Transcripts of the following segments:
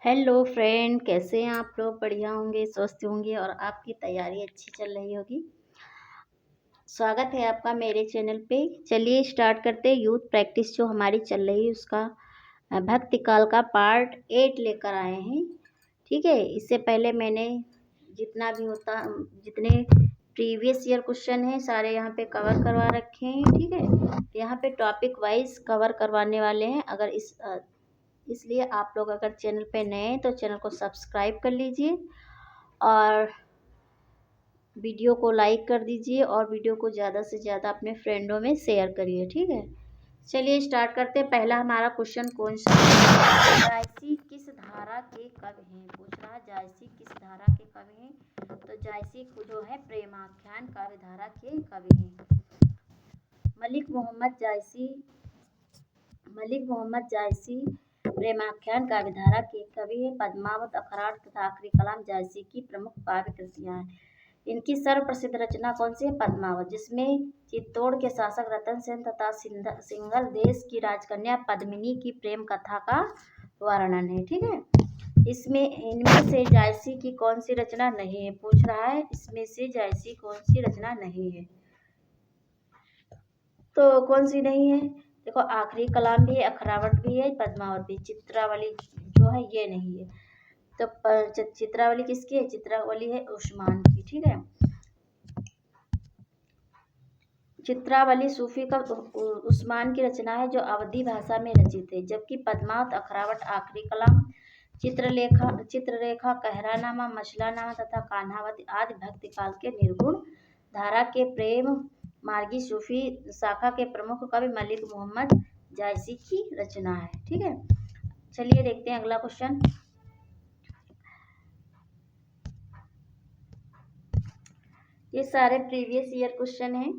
Hello friend, कैसे हैं आप लोग? बढ़िया होंगे, स्वस्थ होंगे और आपकी तैयारी अच्छी चल रही होगी। स्वागत है आपका मेरे चैनल पे। चलिए स्टार्ट करते हैं। यूथ प्रैक्टिस जो हमारी चल रही है उसका भक्ति काल का पार्ट 8 लेकर आए हैं। ठीक है, इससे पहले मैंने जितने प्रीवियस ईयर क्वेश्चन हैं सारे यहाँ पे कवर करवा रखे हैं। ठीक है, यहाँ पे टॉपिक वाइज कवर करवाने वाले हैं। इसलिए आप लोग अगर चैनल पे नए हैं तो चैनल को सब्सक्राइब कर लीजिए और वीडियो को लाइक कर दीजिए और वीडियो को ज़्यादा से ज़्यादा अपने फ्रेंडों में शेयर करिए। ठीक है, चलिए स्टार्ट करते हैं। पहला हमारा क्वेश्चन कौन सा है? जायसी किस धारा के कवि हैं? पूछ रहा है जायसी किस धारा के कवि हैं। तो जायसी जो है प्रेमाख्यान काव्य धारा के कवि हैं। मलिक मोहम्मद जायसी प्रेमाख्यान काव्य धारा के कवि हैं। पद्मावत, अखराट तथा आखिरी कलाम जायसी की प्रमुख काव्य कृतियां हैं। इनकी सर्वप्रसिद्ध रचना कौन सी है? पद्मावत, जिसमें चित्तौड़ के शासक रतन सेन तथा सिंघल देश की राजकन्या पद्मिनी की प्रेम कथा का वर्णन है। ठीक है, इनमें से जायसी की कौन सी रचना नहीं है? पूछ रहा है इसमें से जायसी कौन सी रचना नहीं है। तो कौन सी नहीं है? देखो, आखिरी कलाम भी है, अखरावट भी है, पद्मावत भी। चित्रावली जो है ये नहीं है। तो चित्रावली किसकी है? चित्रावली है उस्मान की। ठीक है, चित्रावली सूफी का उस्मान की रचना है जो अवधी भाषा में रचित है। जबकि पद्मावत, अखरावट, आखिरी कलाम, चित्ररेखा, कहरानामा, मछलानामा तथा कान्हावती आदि भक्ति काल के निर्गुण धारा के प्रेम मार्गी सूफी शाखा के प्रमुख कवि मलिक मोहम्मद जायसी की रचना है। ठीक है, चलिए देखते हैं अगला क्वेश्चन। ये सारे प्रीवियस ईयर क्वेश्चन हैं।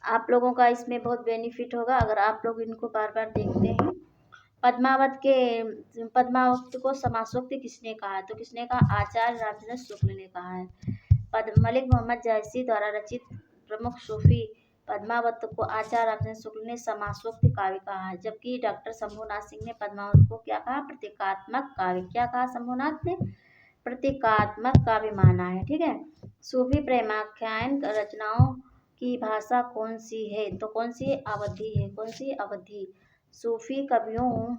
आप लोगों का इसमें बहुत बेनिफिट होगा अगर आप लोग इनको बार बार देखते हैं। पद्मावत को समासोक्ति किसने कहा है? तो किसने कहा? आचार्य रामचंद्र शुक्ल ने कहा है। मलिक मोहम्मद जायसी द्वारा रचित प्रमुख सूफी पद्मावत को आचार्य रामचंद्र शुक्ल ने समासोक्ति काव्य कहा है। जबकि डॉक्टर शंभुनाथ सिंह ने पद्मावत को क्या कहा? प्रतीकात्मक काव्य। क्या कहा शंभुनाथ ने? प्रतीकात्मक काव्य माना है। ठीक है, सूफी प्रेमाख्यान रचनाओं की भाषा कौन सी है? तो कौन सी? अवधी है। कौन सी? अवधी। सूफी कवियों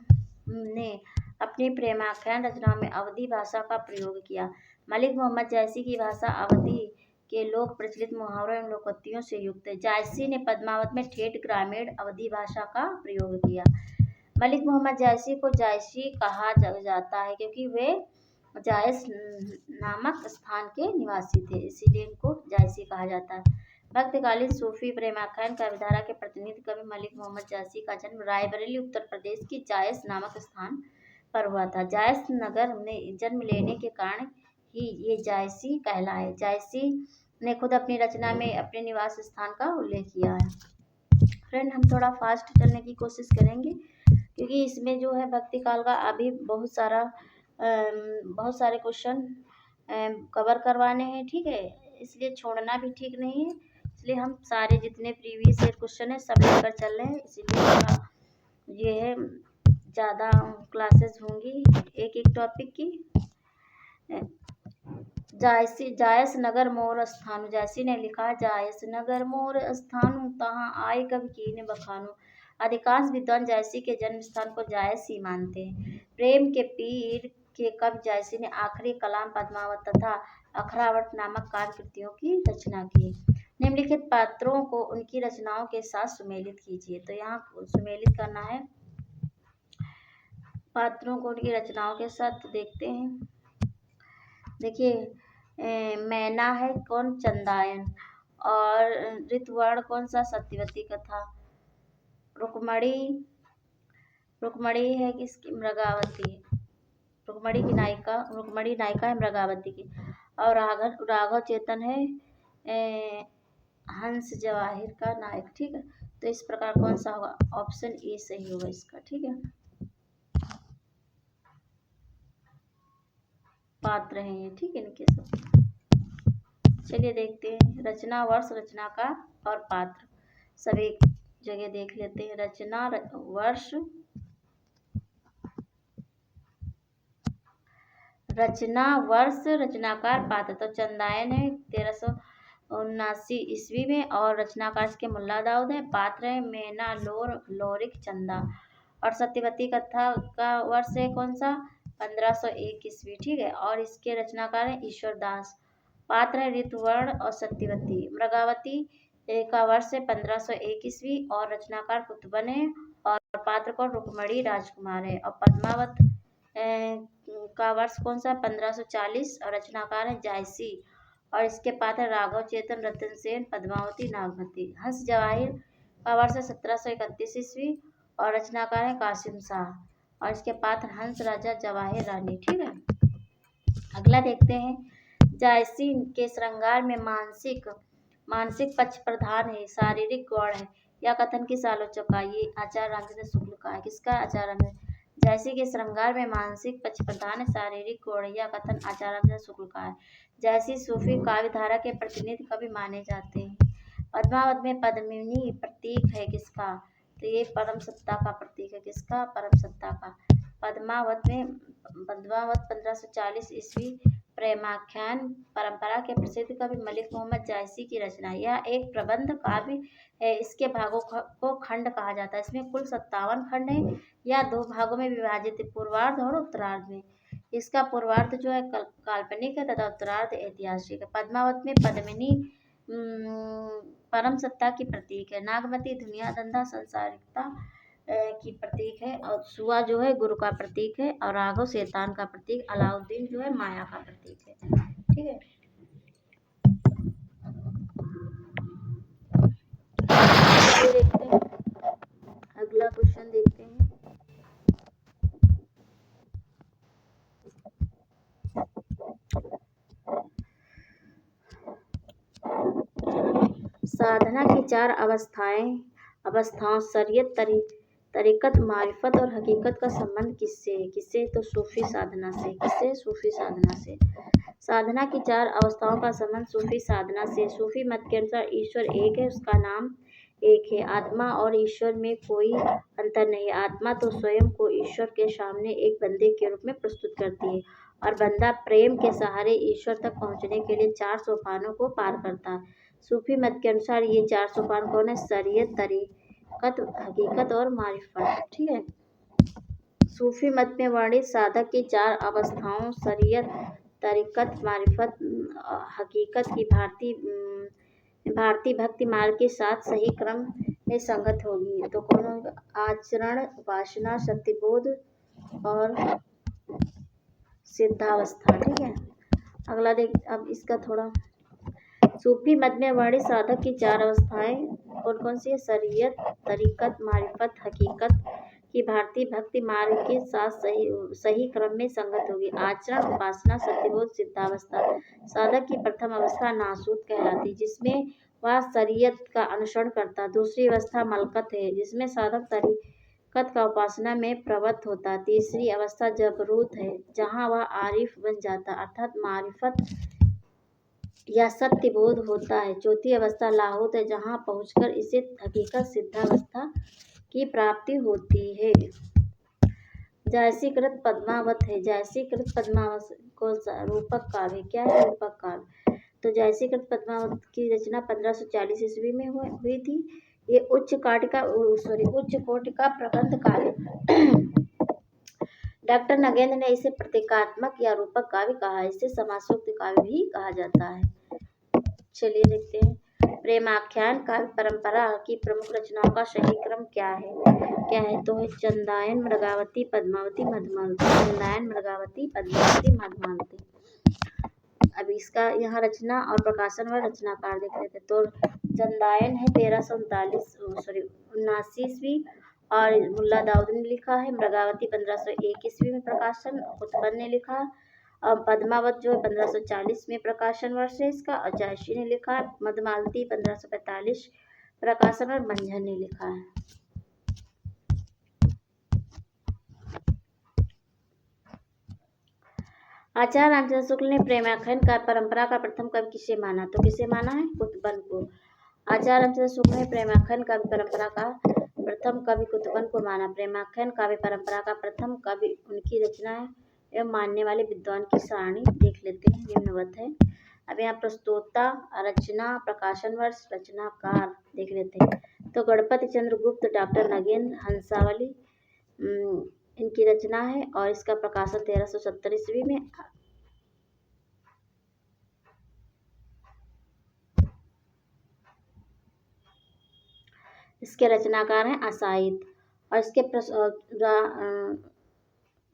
ने अपनी प्रेमाख्यान रचनाओं में अवधी भाषा का प्रयोग किया। मलिक मोहम्मद जायसी की भाषा अवधी के लोक प्रचलित मुहावरों एवं लोकोक्तियों से युक्त है। जायसी ने पद्मावत में ठेठ ग्रामीण अवधी भाषा का प्रयोग किया। मलिक मोहम्मद जायसी को जायसी कहा जाता है क्योंकि वे जायस नामक स्थान के निवासी थे, इसीलिए इनको जायसी कहा जाता है। भक्तकालीन सूफी प्रेमाख्यान काव्यधारा के प्रतिनिधि कवि मलिक मोहम्मद जायसी का जन्म रायबरेली उत्तर प्रदेश की जायस नामक स्थान पर हुआ था। जायस नगर में जन्म लेने के कारण ही ये जायसी कहलाए। जायसी ने खुद अपनी रचना में अपने निवास स्थान का उल्लेख किया है। फ्रेंड, हम थोड़ा फास्ट चलने की कोशिश करेंगे क्योंकि इसमें जो है भक्ति काल का अभी बहुत सारे क्वेश्चन कवर करवाने हैं। ठीक है, इसलिए छोड़ना भी ठीक नहीं है। इसलिए हम सारे जितने प्रीवियस ईयर क्वेश्चन है सब लेकर चल रहे हैं। इसीलिए ये है, ज़्यादा क्लासेस होंगी एक एक टॉपिक की। जायस नगर मोर स्थानु। जायसी ने लिखा, जायस नगर मोर स्थानु तहाँ आए कवि कीने बखानु। अधिकांश विद्वान जायसी के जन्म स्थान को जायस ही मानते हैं। प्रेम के पीर के कवि जायसी ने आखिरी कलाम, पद्मावत तथा अखरावट नामक काव्य कृतियों की रचना की। निम्नलिखित पात्रों को उनकी रचनाओं के साथ सुमेलित कीजिए। तो यहाँ सुमेलित करना है पात्रों को उनकी रचनाओं के साथ। तो देखते हैं, देखिए, मैना है कौन? चंदायन। और ऋतुवर्ण कौन सा? सत्यवती कथा। रुक्मणी है किसकी? मृगावती। रुक्मणी नायिका है मृगावती की। और राघव चेतन है हंस जवाहिर का नायक। ठीक है, तो इस प्रकार कौन सा होगा? ऑप्शन ए सही होगा इसका। ठीक है, पात्र हैं ये। ठीक है, इनके सब। चलिए देखते हैं रचना, वर्ष, रचनाकार और पात्र सभी जगह देख लेते हैं। रचना, वर्ष, रचना वर्ष, रचनाकार पात्र तो चंदायन है 1379 ईस्वी में, और रचनाकार इसके मुल्ला दाऊद है। पात्र है मेना लोरिक चंदा। और सत्यवती कथा का वर्ष है कौन सा? 1501 ईस्वी, ठीक है। और इसके रचनाकार है ईश्वर दास। पात्र है ऋतुवर्ण और सत्यवती। मृगावती का वर्ष है 1501 ईस्वी और रचनाकार कुतुबन है, और पात्र को रुक्मणी राजकुमार है। और पद्मावत का वर्ष कौन सा? 1540 और रचनाकार है जायसी, और इसके पात्र राघव चेतन, रतन सेन, पद्मावती, नागमती। हंस जवाहिर का वर्ष है 1731 ईस्वी और रचनाकार है कासिम शाह, और इसके पात्र हंस राजा, जवाहिर रानी, ठीक है। अगला देखते हैं। जायसी के श्रृंगार में मानसिक पक्ष प्रधान है, शारीरिक गौण है। यह कथन किस आलोचक का? ये आचार्य रामचंद्र शुक्ल का है। किसका? आचार्य रामचंद्र। जैसे कि श्रृंगार में मानसिक पक्ष प्रधान है, शारीरिक गौण है, यह कथन आचार्य रामचंद्र शुक्ल का है। जैसी सूफी काव्य धारा के प्रतिनिधि कवि माने जाते हैं। पद्मावत में पद्मिनी प्रतीक है किसका? तो ये परम सत्ता का प्रतीक है। किसका? परम सत्ता का। पद्मावत 1540 ईस्वी प्रेमाख्यान परंपरा के प्रसिद्ध कवि मलिक मोहम्मद जायसी की रचना। यह एक प्रबंध काव्य है। इसके भागों को खंड कहा जाता है। इसमें कुल 57 खंड है। यह 2 भागों में विभाजित है, पूर्वार्ध और उत्तरार्ध में। इसका पूर्वार्ध जो है काल्पनिक है तथा उत्तरार्ध ऐतिहासिक है। पद्मावत में पद्मिनी परम सत्ता की प्रतीक है। नागमती दुनिया धंधा संसारिकता की प्रतीक है, और सुआ जो है गुरु का प्रतीक है, और राघव शैतान का प्रतीक, अलाउद्दीन जो है माया का प्रतीक है, ठीक है। देखते हैं, अगला क्वेश्चन देखते हैं। साधना की 4 अवस्थाओं शरीयत, तरीकत, मारिफत और हकीकत का संबंध किससे है? किससे? तो सूफी साधना से। किससे? सूफी साधना से। साधना की 4 अवस्थाओं का संबंध सूफी साधना से। सूफी मत के अनुसार ईश्वर एक है, उसका नाम एक है। आत्मा और ईश्वर में कोई अंतर नहीं है। आत्मा तो स्वयं को ईश्वर के सामने एक बंदे के रूप में प्रस्तुत करती है, और बंदा प्रेम के सहारे ईश्वर तक पहुंचने के लिए 4 सोपानों को पार करता है। सूफी मत के अनुसार ये 4 सोपान कौन है? शरीयत, तरीकत, हकीकत और मारिफत, ठीक है। सूफी मत में वर्णित साधक की 4 अवस्थाओं शरीयत, तरीकत, मारिफत, हकीकत की भारतीय भक्ति मार्ग के साथ सही क्रम में संगत होगी। तो कौन होगा? आचरण, उपासना, सत्यबोध और सिद्धावस्था, ठीक है। अगला देख, अब इसका थोड़ा सूफी मत में वर्णित साधक की 4 अवस्थाएं कौन कौन सी है? शरीयत, तरीकत, मारिफत, हकीकत की भारतीय भक्ति मार्ग के साथ सही क्रम में संगत होगी। आचरण, उपासना, सत्यबोध, सिद्धावस्था। साधक की प्रथम अवस्था नासूत कहलाती, जिसमें वह शरीयत का अनुसरण करता। दूसरी अवस्था मलकत है, जिसमें साधक तरीकत का उपासना में प्रवृत्त होता। तीसरी अवस्था जबरूत है, जहाँ वह आरिफ बन जाता, अर्थात मारिफत या सत्य बोध होता है। चौथी अवस्था लाहौत है, जहाँ पहुंचकर इसे हकीकत सिद्धावस्था की प्राप्ति होती है। जायसीकृत पद्मावत है। जायसीकृत पद्मावत कौन सा? रूपक काव्य। क्या है? रूपक काव्य। तो जायसीकृत पद्मावत की रचना 1540 ईस्वी में हुई थी। ये उच्च कोटि का प्रबंध काव्य। डॉक्टर नगेंद्र ने इसे प्रतीकात्मक या रूपक काव्य कहा है। इसे समासोक्त काव्य भी कहा जाता है। चलिए देखते हैं। प्रेमाख्यान काव्य परंपरा की प्रमुख रचनाओं का सही क्रम क्या है? तो है चंदायन, मृगावती, पद्मावती, मधुमालती। चंदायन, मृगावती, पद्मावती, मधुमालती। अब इसका यहाँ रचना और प्रकाशन व रचनाकार देख लेते हैं। तो चंदायन है 1379 ईस्वी और मुल्ला दाऊद ने लिखा है। मृगावती 1501 ईस्वी में प्रकाशन कुतुबन ने लिखा। और पद्मावत जो है 1540 में प्रकाशन वर्ष है इसका, और जायसी ने लिखा है। मधुमालती 1545 प्रकाशन और मंझन ने लिखा है। आचार्य रामचंद्र शुक्ल ने प्रेमाख्यान का परंपरा का प्रथम कवि किसे माना? तो किसे माना है? कुतुबन को। आचार्य रामचंद्र शुक्ल ने प्रेमाख्यान काव्य परंपरा का प्रथम कवि कुतुबन को माना। प्रेमाख्यान काव्य परंपरा का प्रथम कवि उनकी रचना है एवं मानने वाले विद्वान की सारणी देख लेते हैं, निम्नवत है। अब यहाँ प्रस्तोता, रचना, प्रकाशन वर्ष, रचनाकार देख लेते हैं। तो गणपति चंद्र गुप्त, डॉक्टर नगेंद्र हंसावली इनकी रचना है और इसका प्रकाशन 1370 ईस्वी में। इसके रचनाकार हैं असाहित और इसके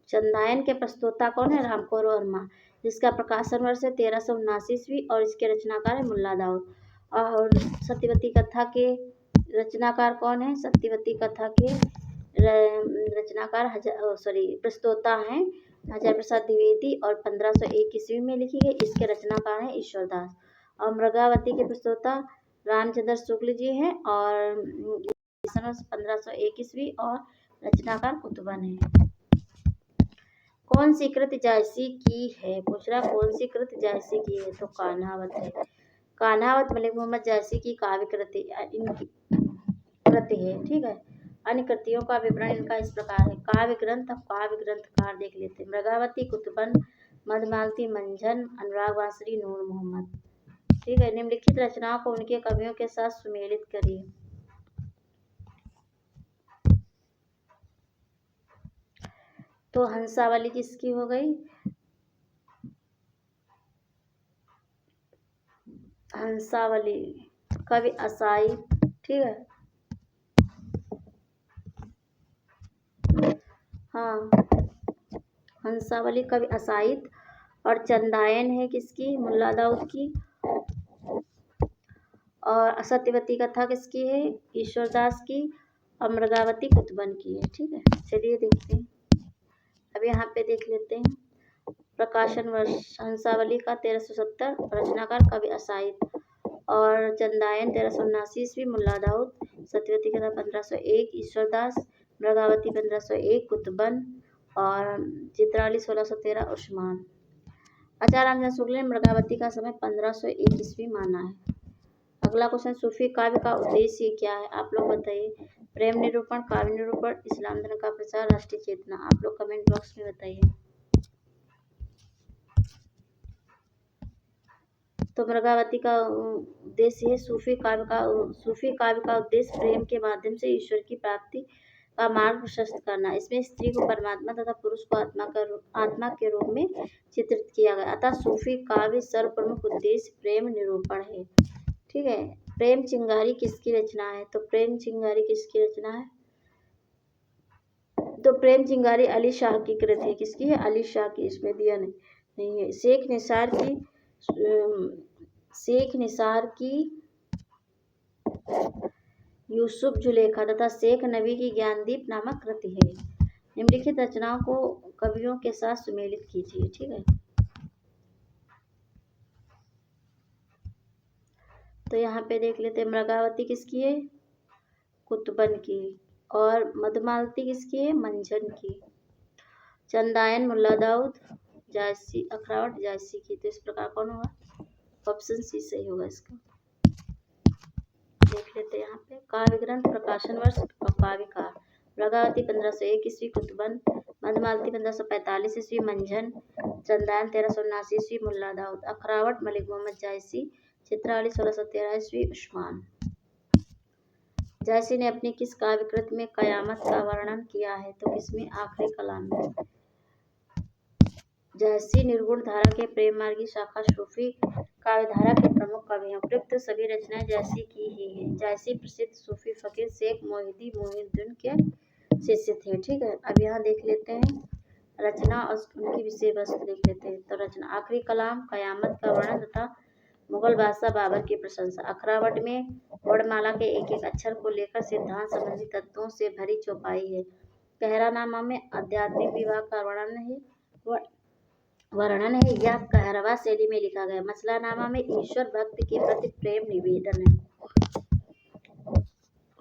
चंदायन के प्रस्तोता कौन है? रामकोर वर्मा, जिसका प्रकाशन वर्ष है 1379 ईस्वी और इसके रचनाकार है मुल्ला दाऊद। और सत्यवती कथा के रचनाकार कौन है? सत्यवती कथा के रचनाकार प्रस्तोता हैं हजार प्रसाद द्विवेदी और 1501 ईस्वी में लिखी गई। इसके रचनाकार हैं ईश्वरदास। और मृगावती के प्रस्तोता रामचंद्र शुक्ल जी हैं और 1501 ईस्वी और रचनाकार कुतुबन है। कौन सी कृत जायसी की है? पूछ रहा कौन सी कृत जायसी की है? तो कान्हावत है। कान्हावत मलिक मोहम्मद जायसी की काव्य कृति इनकी कृति है। ठीक है। अन्य कृतियों का विवरण इनका इस प्रकार है। काव्य ग्रंथ, अब काव्य ग्रंथकार देख लेते हैं। मृगावती, कुतुबन, मधुमालती, मंझन, अनुराग वासरी, नूर मोहम्मद। ठीक है। निम्नलिखित रचनाओं को उनके कवियों के साथ सुमेलित करिए। तो हंसावली किसकी हो गई? हंसावली कवि असाहित। ठीक है। हाँ, हंसावली कवि असाहित और चंदायन है किसकी? मुल्ला दाऊद की। और सत्यवती कथा किसकी है? ईश्वरदास की। और मृगावती कुतुबन की है। ठीक है। चलिए देखते हैं। अब यहाँ पे देख लेते हैं। प्रकाशन वर्ष हंसावली का 1370, रचनाकार कवि असाहित और चंदायन 1379 ईस्वी, मुल्ला दाऊद। सत्यवती कथा 1501, ईश्वरदास। मृगावती 1501, कुतुबन। और चित्राली 1613, उस्मान। आचार्य रामचंद्र शुक्ल ने मृगावती का समय 1501 ईस्वी माना है। अगला क्वेश्चन, सूफी काव्य का उद्देश्य क्या है? आप लोग बताइए। प्रेम निरूपण, काव्य निरूपण, इस्लाम धर्म का प्रचार, राष्ट्रीय चेतना। आप लोग कमेंट बॉक्स में बताइए। तो मृगावती का उद्देश्य है सूफी काव्य का उद्देश्य प्रेम के माध्यम से ईश्वर की प्राप्ति का मार्ग प्रशस्त करना। इसमें स्त्री को परमात्मा तथा पुरुष को आत्मा के रूप में चित्रित किया गया। अतः सूफी काव्य सर्व प्रमुख उद्देश्य प्रेम निरूपण है। ठीक है। प्रेम चिंगारी किसकी रचना है? तो प्रेम चिंगारी किसकी रचना है? तो प्रेम चिंगारी अली शाह की कृति है। किसकी है? अली शाह की। इसमें दिया नहीं है। शेख निसार की यूसुफ जुलेखा तथा शेख नबी की ज्ञानदीप नामक कृति है। निम्नलिखित रचनाओं को कवियों के साथ सुमेलित कीजिए। ठीक है। तो यहाँ पे देख लेते हैं। मृगावती किसकी है? कुतुबन की। और मधुमालती किसकी है? मंझन की। चंदायन मुल्ला दाऊद, जायसी अखरावट जायसी की। तो इस प्रकार कौन होगा? ऑप्शन सी सही होगा इसका। देख लेते हैं यहाँ पे। काव्य ग्रंथ, प्रकाशन वर्ष और काव्यकार। मृगावती 1501 ईस्वी, कुतुबन। मधुमालती 1545 ईस्वी, मंझन। चंदायन 1379 ईस्वी, मुल्ला दाऊद। अखरावट मलिक मोहम्मद जायसी। चित्रावली 1613 ईस्वी, उस्मान। जायसी ने अपनी किस काव्य कृति में कयामत का वर्णन किया है? तो किसमें? आखिरी कलाम में। जायसी निर्गुण धारा के प्रेम मार्गी शाखा सूफी काव्यधारा के प्रमुख कवि हैं। उपयुक्त सभी रचनाएं जायसी की ही हैं। जायसी प्रसिद्ध सूफी फकीर शेख मोहिउद्दीन के शिष्य थे। ठीक है। अब यहाँ देख लेते हैं रचना और उनकी विषय वस्तु देख लेते हैं। तो रचना, आखिरी कलाम, कयामत का वर्णन तथा मुगल बादशाह बाबर की प्रशंसा। अखरावट में वर्णमाला के एक एक अक्षर को लेकर सिद्धांत संबंधी तत्वों से भरी चौपाई है। कहरानामा में आध्यात्मिक विवाह का वर्णन है। यह कहरवा शैली में लिखा गया। मसलानामा में ईश्वर भक्त के प्रति प्रेम निवेदन है।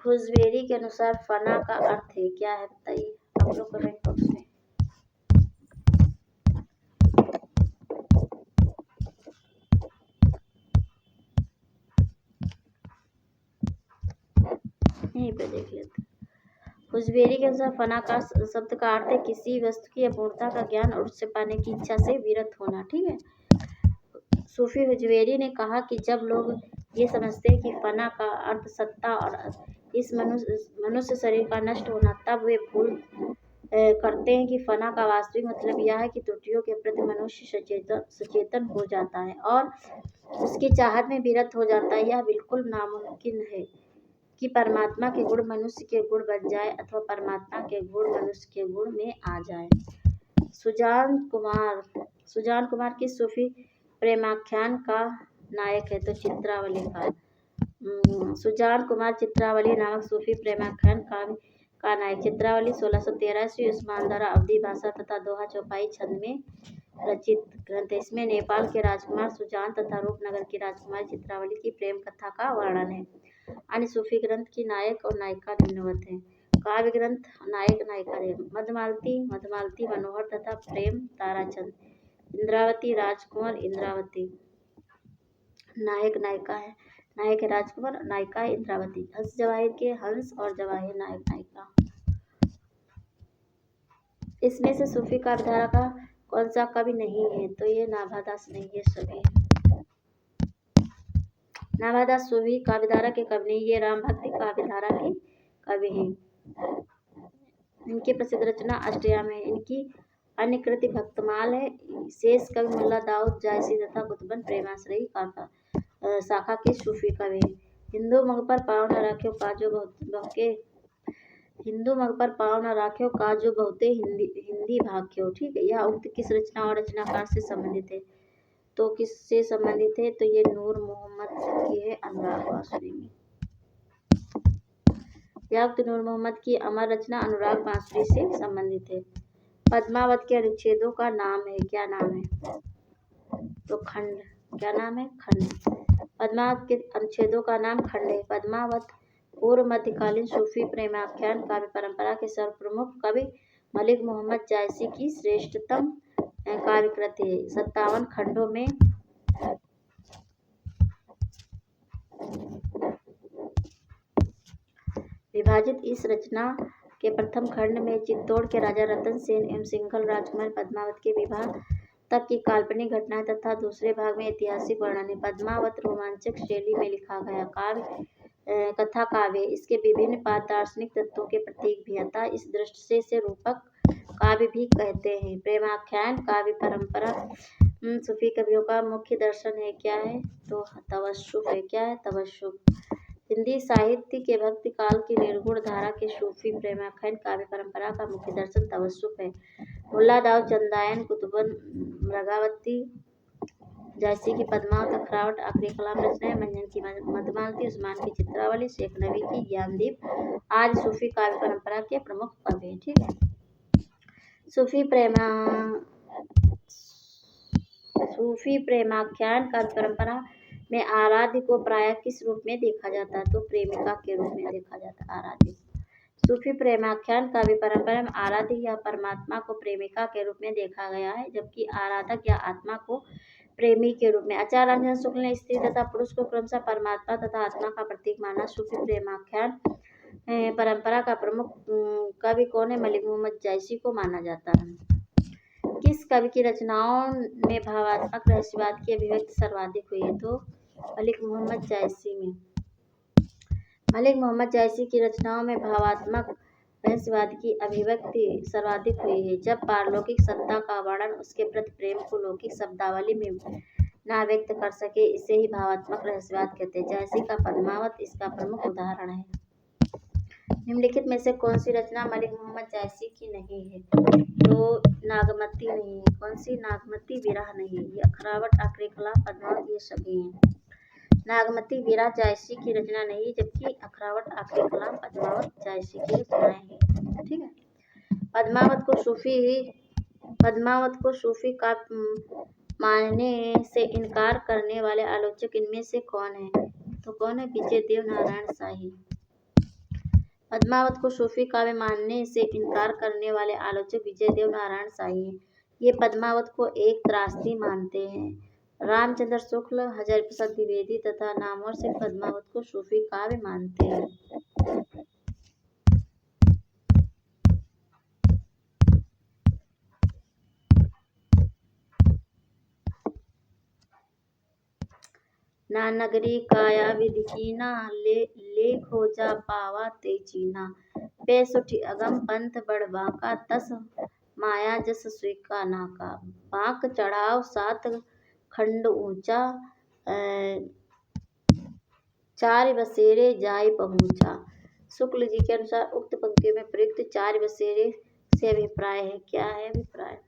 खुशबेरी के अनुसार फना का अर्थ है क्या है? बताइए आप लोग कमेंट बॉक्स में। यहीं पे देख लेते हैं। हुजबेरी के अनुसार फना का शब्द का अर्थ है किसी वस्तु की अपूर्णता का ज्ञान और उससे पाने की इच्छा से विरत होना। ठीक है। सूफी हुजवेरी ने कहा कि जब लोग ये समझते हैं कि फना का अर्थ सत्ता और इस मनुष्य शरीर का नष्ट होना, तब वे भूल करते हैं कि फना का वास्तविक मतलब यह है कि त्रुटियों के प्रति मनुष्य सचेतन हो जाता है और उसकी चाहत में विरत हो जाता है। यह बिल्कुल नामुमकिन है कि परमात्मा के गुण मनुष्य के गुण बन जाए अथवा परमात्मा के गुण मनुष्य के गुण में आ जाए। सुजान कुमार की सूफी प्रेमाख्यान का नायक है तो चित्रावली का। सुजान कुमार चित्रावली नामक सूफी प्रेमाख्यान का नायक। चित्रावली 1613 ईस्वी उस्मान द्वारा अवधी भाषा तथा दोहा चौपाई छंद में रचित ग्रंथ है। इसमें नेपाल के राजकुमार सुजान तथा रूपनगर की राजकुमारी चित्रावली की प्रेम कथा का वर्णन है। अन्य सूफी ग्रंथ की नायक और नायिका निम्नवत हैं। काव्य ग्रंथ नायक नायिका है मधुमालती मनोहर तथा प्रेम ताराचंद। इंद्रावती राजकुमार इंद्रावती नायक नायिका है। नायक है राजकुमार, नायिका है इंद्रावती। हंस जवाहिर के हंस और जवाहिर नायक नायिका। इसमें से सूफी काव्यधारा का कौन सा कवि नहीं है तो ये नाभादास नहीं है सभी। नाभादास सूफी काव्यधारा के कवि नहीं, ये राम भक्ति काव्यधारा के कवि हैं। इनकी प्रसिद्ध रचना अष्टयाम है। इनकी अन्य कृति भक्तमाल है। शेष कवि मुल्ला दाऊद जायसी तथा कुतुबन प्रेमाश्रयी शाखा के सूफी कवि हैं। हिंदू मग पर पाँव न राख्यो काजो बहुते हिंदी भाख्यो। ठीक है। यह उक्त किस रचना और रचनाकार से संबंधित है तो किससे संबंधित है तो ये नूर मोहम्मद की है अनुराग बांसुरी में। यह उक्त नूर मोहम्मद की अमर रचना अनुराग बांसुरी से संबंधित है। पद्मावत के अनुच्छेदों का नाम है, क्या नाम है तो खंड। क्या नाम है? खंड। पद्मावत के अनुच्छेदों का नाम खंड है। पद्मावत पूर्व मध्यकालीन सूफी प्रेमाख्यान काव्य परंपरा के सर्वप्रमुख कवि मलिक मोहम्मद जायसी की श्रेष्ठतम काव्य कृति है। 57 खंडों में विभाजित इस रचना के प्रथम खंड में चित्तौड़ के राजा रतन सेन एवं सिंघल राजकुमारी पद्मावत के विवाह तक की काल्पनिक घटनाएं तथा दूसरे भाग में ऐतिहासिक वर्णन है। पद्मावत रोमांचक शैली में लिखा गया कथा काव्य। इसके विभिन्न दार्शनिक तत्वों के प्रतीक भी, अतः इस दृष्टि से इसे रूपक काव्य भी कहते हैं। प्रेमाख्यान काव्य परंपरा सूफी कवियों का मुख्य दर्शन है, क्या है तो तवस्सुफ है। क्या है? तवस्सुफ। हिंदी साहित्य के भक्ति काल की निर्गुण धारा के सूफी प्रेमाख्यान काव्य परंपरा का मुख्य दर्शन तवस्सुफ है। मुल्ला दाऊद चंदायन कुतुबन मृगावती जायसी की पद्मावत अखरावट आखिरी कलाम रचनाएं, मंजन की मधुमालती, उस्मान की चित्रावली, शेख नबी की ज्ञानदीप आज सूफी काव्य परंपरा के प्रमुख कवि हैं। ठीक है। सूफी प्रेमाख्यान काव्य परंपरा में आराध्य को प्रायः किस रूप में देखा जाता है तो प्रेमिका के रूप में देखा जाता है। आराध्य सूफी प्रेमाख्यान काव्य परंपरा में आराध्य या परमात्मा को प्रेमिका के रूप में देखा गया है, जबकि आराधक या आत्मा को प्रेमी के रूप में। आचार्य रामचंद्र शुक्ल ने स्त्री तथा पुरुष को क्रमशः परमात्मा तथा आत्मा का प्रतीक माना। सूफी प्रेमाख्यान परंपरा का प्रमुख कवि कौन है? मलिक मोहम्मद जायसी को माना जाता है। किस कवि की रचनाओं में भावात्मक रहस्यवाद की अभिव्यक्ति सर्वाधिक हुई है तो मलिक मोहम्मद जायसी में। मलिक मोहम्मद जायसी की रचनाओं में भावात्मक रहस्यवाद की अभिव्यक्ति सर्वाधिक हुई है। जब पारलौकिक सत्ता का वर्णन उसके प्रति प्रेम को लौकिक शब्दावली में ना व्यक्त कर सके, इसे ही भावात्मक रहस्यवाद कहते हैं। जायसी का पद्मावत इसका प्रमुख उदाहरण है। निम्नलिखित में से कौन सी रचना मलिक मोहम्मद जायसी की नहीं है तो नागमती नहीं है। कौन सी? नागमती विरह नहीं है। ये अखरावट आखिरी कलाम पद्मावत ये सभी हैं। नागमती विरह जायसी की रचना नहीं, जबकि अखरावट आखिरी कलाम पद्मावत जायसी की रचनाएं हैं। ठीक है। पद्मावत को सूफी का मानने से इनकार करने वाले आलोचक इनमें से कौन है तो कौन है? विजय देव नारायण शाही। पद्मावत को सूफी काव्य मानने से इनकार करने वाले आलोचक विजय देव नारायण शाही हैं। ये पद्मावत को एक त्रासदी मानते हैं। रामचंद्र शुक्ल, हरिप्रसाद द्विवेदी तथा नामवर से पद्मावत को सूफी काव्य मानते हैं। ना नगरी काया विधि कीना, ले खोजा पावा ते चीना। पे सुठी अगम पंथ बढ़ बांका, तस माया जस स्वीका नाका। बांक चढ़ाव 7 खंड ऊंचा, 4 बसेरे जाय पहुंचा। शुक्ल जी के अनुसार उक्त पंक्तियों में प्रयुक्त 4 बसेरे से अभिप्राय है। क्या है अभिप्राय?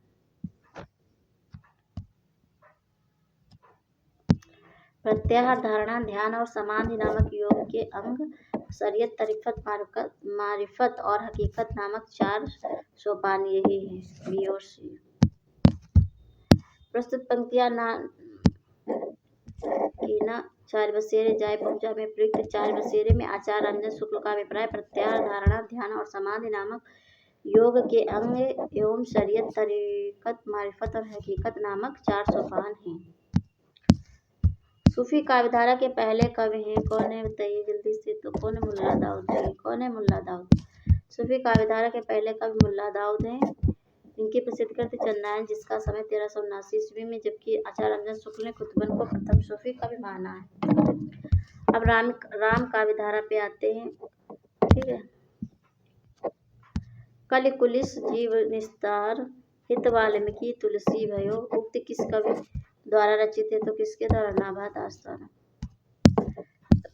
प्रत्याहार, धारणा, ध्यान और समाधि नामक योग के अंग शरीयत, तरीकत, मारिफत और हकीकत नामक 4 सोपान यही है। बी और सी। प्रस्तुत पंक्तियां कीना 4 बसेरे जाय पहुंचा में प्रयुक्त 4 बसेरे में आचार्य रामचंद्र शुक्ल का अभिप्राय प्रत्याहार, धारणा, ध्यान और समाधि नामक योग के अंग एवं शरीयत, तरीकत, मारिफत और हकीकत नामक 4 सोपान हैं। सूफी काव्यधारा के पहले कवि हैं। कौन है बताइए जल्दी से। तो कौन है? मुल्ला दाऊद है। कौन है? मुल्ला दाऊद। सूफी काव्यधारा के पहले कवि मुल्ला दाऊद हैं। इनकी प्रसिद्ध कृति चंद्रायन, जिसका समय 1379 ईस्वी में, जबकि आचार्य रामचंद्र शुक्ल ने कुतुबन को प्रथम सूफी कवि माना है। अब राम काव्यधारा पे आते हैं। ठीक है। कलि कुलिस जीव निस्तार, हित वाल्मीकि तुलसी भयो। उक्त किस कवि द्वारा रचित है? तो किसके द्वारा? नाभा दास द्वारा।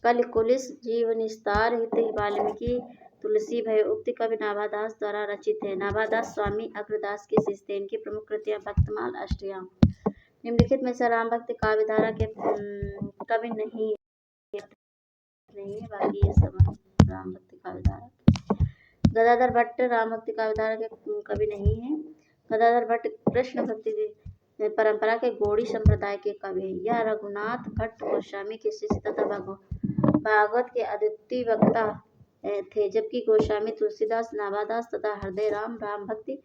कलि कुलिस जीव निस्तार, हित वाल्मीकि तुलसी भयो। उक्त कवि नाभा दास द्वारा रचित है। नाभा दास स्वामी अग्रदास के शिष्य थे। इनकी प्रमुख कृतियां भक्तमाल, अष्टयाम। निम्नलिखित में से राम भक्ति काव्यधारा के कवि नहीं है, बाकी ये सब राम भक्ति काव्यधारा। गदाधर भट्ट राम भक्ति काव्यधारा के कवि नहीं है। गदाधर भट्ट कृष्ण भक्ति परंपरा के गौड़ी संप्रदाय के कवि हैं। यह रघुनाथ भट्ट गोस्वामी के शिष्य तथा भागवत के अद्वितीय वक्ता थे, जबकि गोस्वामी तुलसीदास, नाभादास तथा हृदय राम भक्ति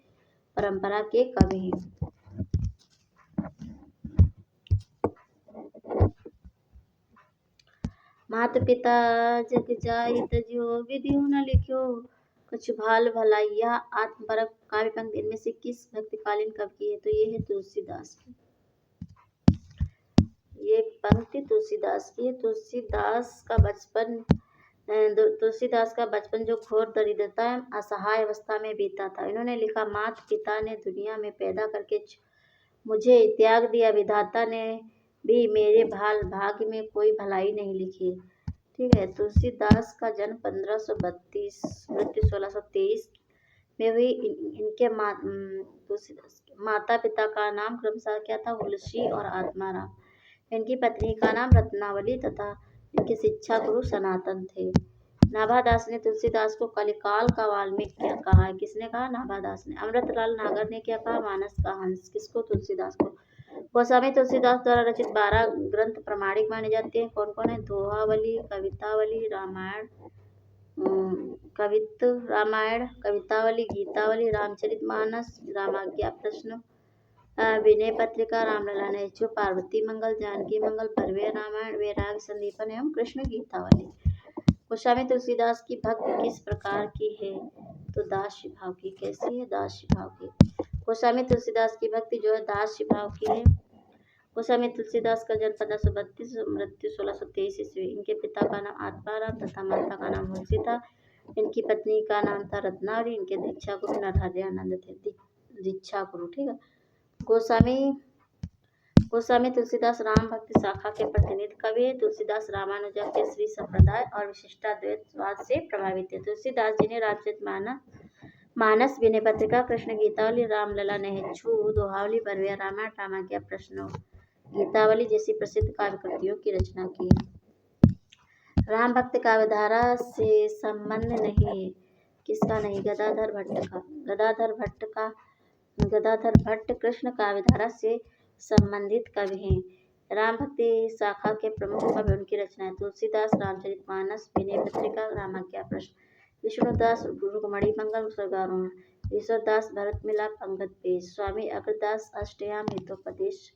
परंपरा के कवि हैं। मात पिता जग जाहित जो विधियो न लिख्यो, कुछ भाल भलाइया आत्मपरक काव्य पंक्ति इनमें से किस भक्तिकालीन कवि की है? तो ये है तुलसीदास की। ये पंक्ति तुलसीदास की है। तुलसीदास का बचपन जो घोर दरिद्रता असहाय अवस्था में बीता था। इन्होंने लिखा, मात पिता ने दुनिया में पैदा करके मुझे त्याग दिया, विधाता ने भी मेरे भाग्य में कोई भलाई नहीं लिखी। ठीक है। तुलसीदास का जन्म 1532, मृत्यु 1623 में हुई। इनके तुलसीदास के माता पिता का नाम क्रमशः क्या था? तुलसी और आत्माराम। इनकी पत्नी का नाम रत्नावली तथा इनके शिक्षा गुरु सनातन थे। नाभादास ने तुलसीदास को कलिकाल का वाल्मीकि कहा है। किसने कहा? नाभादास ने। अमृतलाल नागर ने क्या कहा? मानस का हंस। किसको? तुलसीदास को। गोस्वामी तुलसीदास द्वारा रचित 12 ग्रंथ प्रमाणिक माने जाते हैं। कौन कौन है? दोहावली, कवितावली, रामायण, कवितावली, गीतावली, रामचरितमानस, रामाज्ञा प्रश्न, विनय पत्रिका, रामलला नेचु, पार्वती मंगल, जानकी मंगल, भरवे रामायण, वैराग संदीपन एवं कृष्ण गीतावली। गोस्वामी तुलसीदास की भक्ति किस प्रकार की है? तो दास्य भाव की। कैसी है? दास्य भाव की। गोस्वामी तुलसीदास की भक्ति जो है दास्य भाव की है। गोस्वामी तुलसीदास का जन्म 1532, मृत्यु 1623 ईस्वी। इनके पिता का नाम आत्माराम तथा माता का नाम तुलसी था। इनकी पत्नी का नाम था रत्नावली। इनके दीक्षा गुरु नरहरियानंद थे। दीक्षा गुरु। ठीक है। गोस्वामी तुलसीदास राम भक्ति शाखा के प्रतिनिधि कवि है। तुलसीदास रामानुजा के श्री संप्रदाय और विशिष्टाद्वैतवाद से प्रभावित है। तुलसीदास जी ने रामचरितमानस, विनय पत्रिका, कृष्ण गीतावली, रामलला नेचु, दोहावली, भरवे रामायण, रामाज्ञा प्रश्न, गीतावली जैसी प्रसिद्ध काव्य कृतियों की रचना की। राम भक्ति काव्यधारा से संबंध नहीं है। किसका नहीं? गदाधर भट्ट का। गदाधर भट्ट कृष्ण काव्यधारा से संबंधित कवि हैं। राम भक्ति शाखा के प्रमुख कवि उनकी रचना है। तुलसीदास रामचरितमानस, विनय पत्रिका, रामाज्ञा प्रश्न, विष्णुदास रुक्मणी मंगल स्वर्गारोहण, ईश्वरदास भरत मिलाप अंगद पेश, स्वामी अग्रदास अष्टयाम हितोपदेश,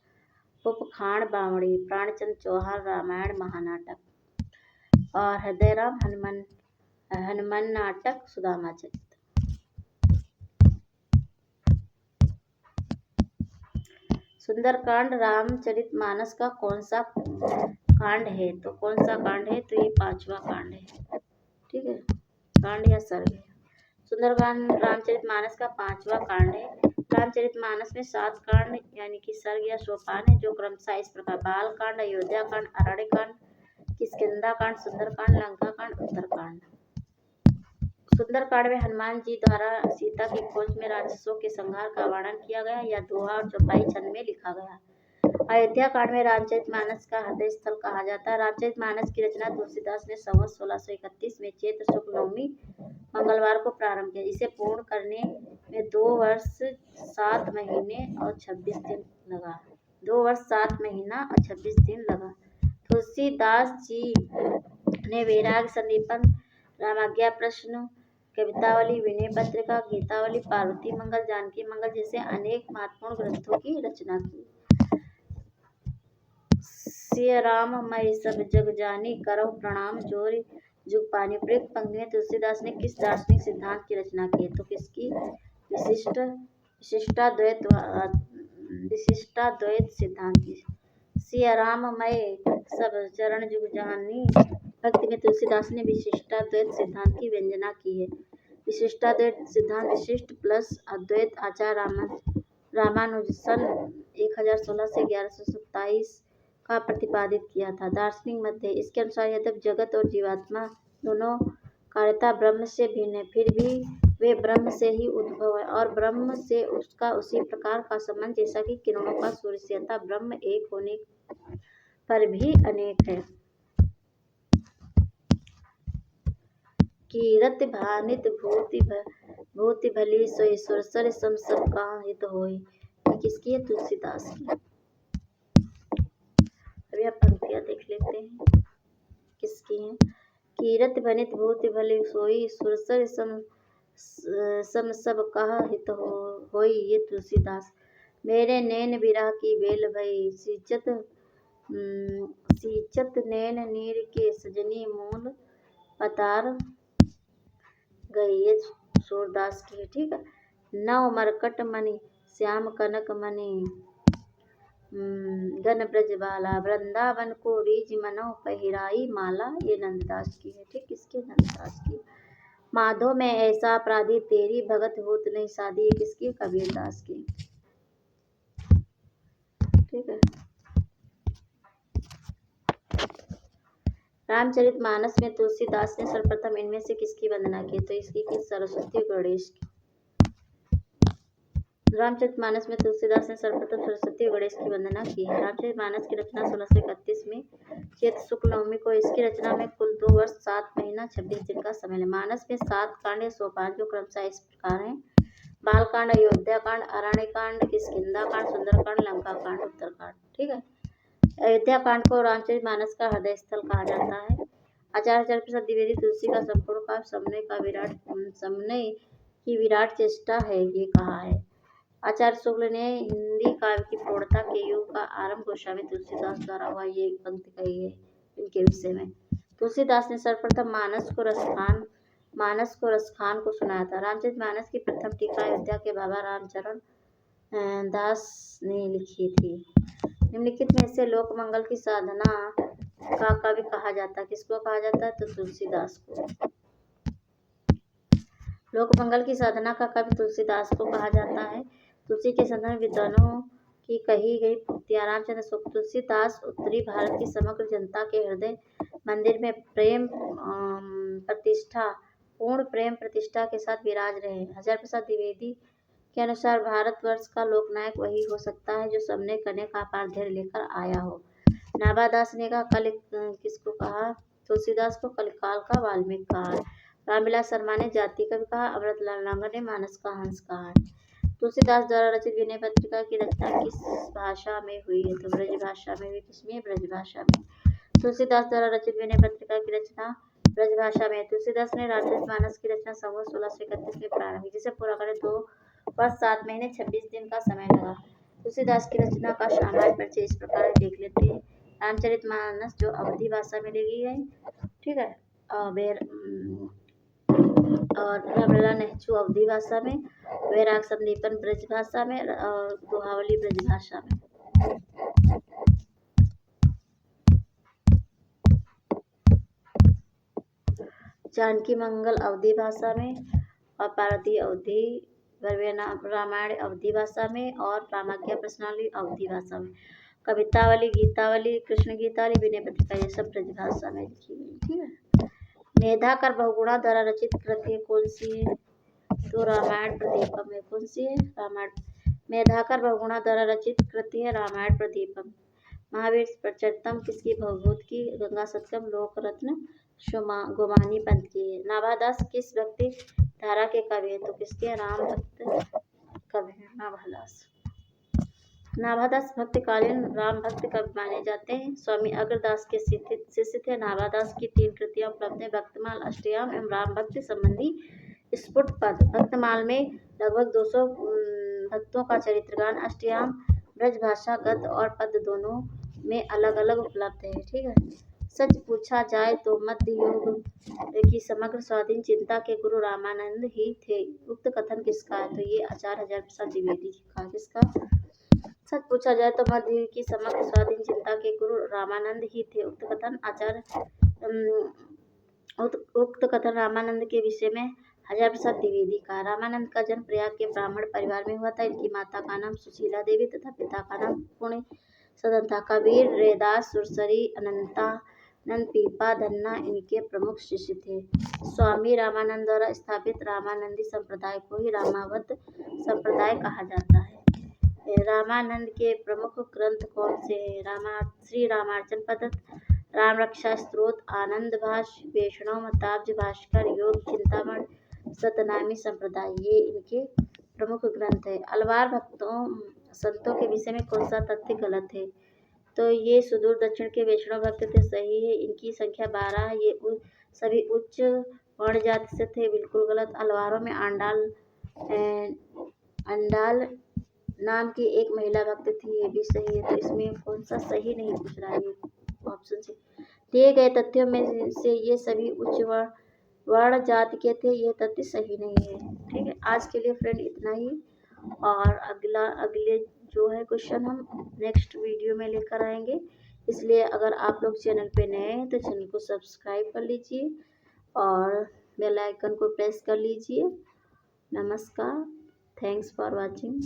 उपखाण बावड़ी, प्राणचंद चौहान रामायण महानाटक और हृदयराम हनुमान नाटक, सुदामा चरित। सुंदरकांड रामचरितमानस का कौन सा कांड है, तो कौन सा कांड है? तो ये 5वां कांड है। ठीक है, कांड या सर्ग है। सुंदरकांड रामचरितमानस का 5वां कांड है। रामचरितमानस में 7 कांड यानी कि सर्ग या सोपान है, जो क्रमशः इस प्रकार: बाल कांड, अयोध्या कांड, अरण्य कांड, किष्किंधा कांड, सुंदरकांड, लंका कांड, उत्तरकांड। सुंदरकांड में हनुमान जी द्वारा सीता की खोज में राक्षसों के संहार का वर्णन किया गया या दोहा और चौपाई छंद में लिखा गया। अयोध्या कांड में रामचरितमानस का हृदय स्थल कहा जाता है। रामचरितमानस की रचना तुलसीदास ने संवत 1631 में चैत्र शुक्ल नवमी मंगलवार को प्रारंभ किया। इसे पूर्ण करने में 2 वर्ष 7 महीने और 26 दिन लगा। 2 वर्ष 7 महीना और 26 दिन लगा। तुलसीदास जी ने वैराग्य संदीपन, रामाज्ञा प्रश्न, कवितावली, विनय पत्रिका, गीतावली, पार्वती मंगल, जानकी मंगल जैसे अनेक महत्वपूर्ण ग्रंथों की रचना की। सिय राम मैं सब जग जानी, करहु प्रणाम जोरि जुग पानी। उपयुक्त पंक्ति में तुलसीदास ने किस दार्शनिक सिद्धांत की रचना की है? तो किसकी? विशिष्टाद्वैत सिद्धांत की। सिय राम मैं सब चरण जुग जानी भक्ति में तुलसीदास ने विशिष्टाद्वैत सिद्धांत की व्यंजना की है। विशिष्टाद्वैत सिद्धांत विशिष्ट प्लस अद्वैत आचार्य रामानुजन 1016 से 1127 का प्रतिपादित किया था। दार्शनिक मत है। इसके अनुसार यद्यपि जगत और जीवात्मा दोनों कार्यता ब्रह्म से भिन्न है, फिर भी वे ब्रह्म से ही उद्भव है और ब्रह्म से उसका उसी प्रकार का संबंध जैसा कि किरणों का सूर्य से, अतः ब्रह्म एक होने पर भी अनेक है। कीरत भानित भूति भली सोई, सुरसर सम सब कहाँ हित होई। किसकी है? तुलसीदास की। अभी आप पंक्तियां देख लेते हैं किसकी हैं। कीरत भनित भूति भली सोई, सुरसर सम सब कहा हित होई। ये तुलसीदास। मेरे नैन विरह की बेल भई, सींचत नैन नीर के सजनी मूल पतार गई। ये सूरदास की है। ठीक है। नव मरकट मणि श्याम कनक मणि गन ब्रजबाला, वृंदावन को रीझ मनो पहिराई माला। ये नंददास की है। ठीक, किसके? नंददास की। माधो में ऐसा अपराधी, तेरी भगत होत नहीं साधी। ये किसकी? कबीरदास की। ठीक है। रामचरितमानस में तुलसीदास ने सर्वप्रथम इनमें से किसकी वंदना की? तो इसकी की सरस्वती गणेश की। रामचरितमानस में तुलसीदास ने सर्वप्रथम सरस्वती और गणेश की वंदना की है। रामचरितमानस की रचना 1631 में चैत्र शुक्ल नवमी को। इसकी रचना में कुल 2 वर्ष 7 महीना 26 दिन का समय है। मानस में 7 कांड या सोपान जो क्रमशः इस प्रकार हैं: बालकांड, अयोध्या कांड, अरण्य कांड, किष्किंधा कांड, सुंदरकांड, लंका कांड, उत्तरकांड। ठीक है। अयोध्या कांड को रामचरितमानस का हृदय स्थल कहा जाता है। आचार्य चरप्रसाद द्विवेदी तुलसी का संपूर्ण काव्य समन्वय की विराट चेष्टा है, ये कहा है। आचार्य शुक्ल ने हिंदी काव्य की प्रौढ़ता के युग का आरंभ गोस्वामी तुलसीदास द्वारा हुआ, ये एक पंक्ति कही है इनके विषय में। तुलसीदास ने सर्वप्रथम मानस को रसखान को सुनाया था। रामचरितमानस की प्रथम टीका अयोध्या के बाबा रामचरण दास ने लिखी थी। निम्नलिखित में से लोक मंगल की साधना का कवि कहा जाता है। किसको कहा जाता है? तो तुलसीदास को। लोक मंगल की साधना का कवि तुलसीदास को कहा जाता है। तुलसी के संदर्भ विद्वानों की कही गई पंक्तियां। रामचंद्र शुक्ल। तुलसीदास उत्तरी भारत की समग्र जनता के हृदय मंदिर में पूर्ण प्रेम प्रतिष्ठा के साथ विराज रहे। हजारी प्रसाद द्विवेदी के अनुसार भारतवर्ष का लोकनायक वही हो सकता है जो सबने करने का अपार धैर्य लेकर आया हो। नाभादास ने कहा किसको कहा? तुलसीदास को कलिकाल का वाल्मीकि कहा है। रामविलास शर्मा ने जाति कवि कहा। अमृतलाल नागर ने मानस का हंस कहा है। तुलसीदास द्वारा रचित विनय पत्रिका की रचना किस भाषा में हुई है? तो ब्रज भाषा में हुई। किसमें? ब्रज भाषा में। तुलसीदास द्वारा रचित विनय पत्रिका की रचना ब्रज भाषा में। तुलसीदास ने रामचरितमानस की रचना संवत 1631 में प्रारंभ की, जिसे पूरा करने 2 वर्ष 7 महीने 26 दिन का समय लगा। तुलसीदास की रचना का सामान्य परिचय इस प्रकार देख लेते हैं। रामचरितमानस जो अवधी भाषा में लिखी गई, ठीक है, और रामलला नेहरू अवधी भाषा में, वैराग संदीपन ब्रज भाषा में और दोहावली ब्रज भाषा में। जानकी मंगल अवधी भाषा में, और पार्वती अवधी, रामायण अवधी भाषा में, और रामाज्ञा प्रश्नावली अवधी भाषा में। कवितावली, गीतावली, कृष्ण गीतावली, विनय पत्रिका, ये सब ब्रज भाषा में लिखी गई। ठीक है। मेधाकर बहुगुणा द्वारा रचित कृति कौन सी है? तो रामायण प्रदीपम है। कौन सी है? रामायण। मेधाकर बहुगुणा द्वारा रचित कृति है रामायण प्रदीपम। महावीर प्रचरितम किसकी? भवभूत की। गंगा शतकम लोकरत्न गोमानी पंत की है। नाभादास किस भक्ति धारा के कवि है? तो किसके? राम भक्त कवि है नाभादास। नाभादास भक्तकालीन राम भक्त कवि माने जाते हैं। स्वामी अग्रदास के शिष्य थे। नाभादास की 3 कृतियां उपलब्ध है: भक्तमाल, अष्टयाम एवं राम भक्त संबंधी स्फुट पद। भक्तमाल में लगभग 200 भक्तों का चरित्रगान, अष्टयाम ब्रजभाषा गद्य और पद्य दोनों में अलग अलग उपलब्ध है। ठीक है। सच पूछा जाए तो मध्य युग की समग्र स्वाधीन चिंता के गुरु रामानंद ही थे। उक्त कथन किसका है? तो ये आचार्य हजारी प्रसाद द्विवेदी का। किसका? सच पूछा जाए तो मध्य युग की समग्र स्वाधीन चिंता के गुरु रामानंद ही थे। उक्त कथन रामानंद के विषय में हजारी प्रसाद द्विवेदी का। रामानंद का जन्म प्रयाग के ब्राह्मण परिवार में हुआ था। इनकी माता का नाम सुशीला देवी तथा पिता का नाम पुण्य सदन था। कबीर, रैदास, सुरसरी, अनंतानंद, पीपा, धन्ना इनके प्रमुख शिष्य थे। स्वामी रामानंद द्वारा स्थापित रामानंदी संप्रदाय को ही रामावत संप्रदाय कहा जाता है। रामानंद के प्रमुख ग्रंथ कौन से हैं? श्री रामार्चन पद्धत, राम रक्षा स्तोत्र, आनंद भाष्य, वैष्णव मताब्ज भास्कर, योग चिंतामण, सतनामी संप्रदाय, ये इनके प्रमुख ग्रंथ है। अलवार संतों के विषय में कौन सा तथ्य गलत है? तो ये सुदूर दक्षिण के वैष्णव भक्त थे, सही है। इनकी संख्या 12 है। ये सभी उच्च वर्ण जाति से थे, बिल्कुल गलत। अलवारों में अंडाल नाम की एक महिला भक्त थी, ये भी सही है। तो इसमें कौन सा सही नहीं पूछ रहा है? ऑप्शन से दिए गए तथ्यों में से ये सभी उच्च वर्ण जाति के थे, ये तथ्य सही नहीं है। ठीक है। आज के लिए फ्रेंड इतना ही, और अगले जो है क्वेश्चन हम नेक्स्ट वीडियो में लेकर आएंगे। इसलिए अगर आप लोग चैनल पे नए हैं तो चैनल को सब्सक्राइब कर लीजिए और बेल आइकन को प्रेस कर लीजिए। नमस्कार, थैंक्स फॉर वॉचिंग।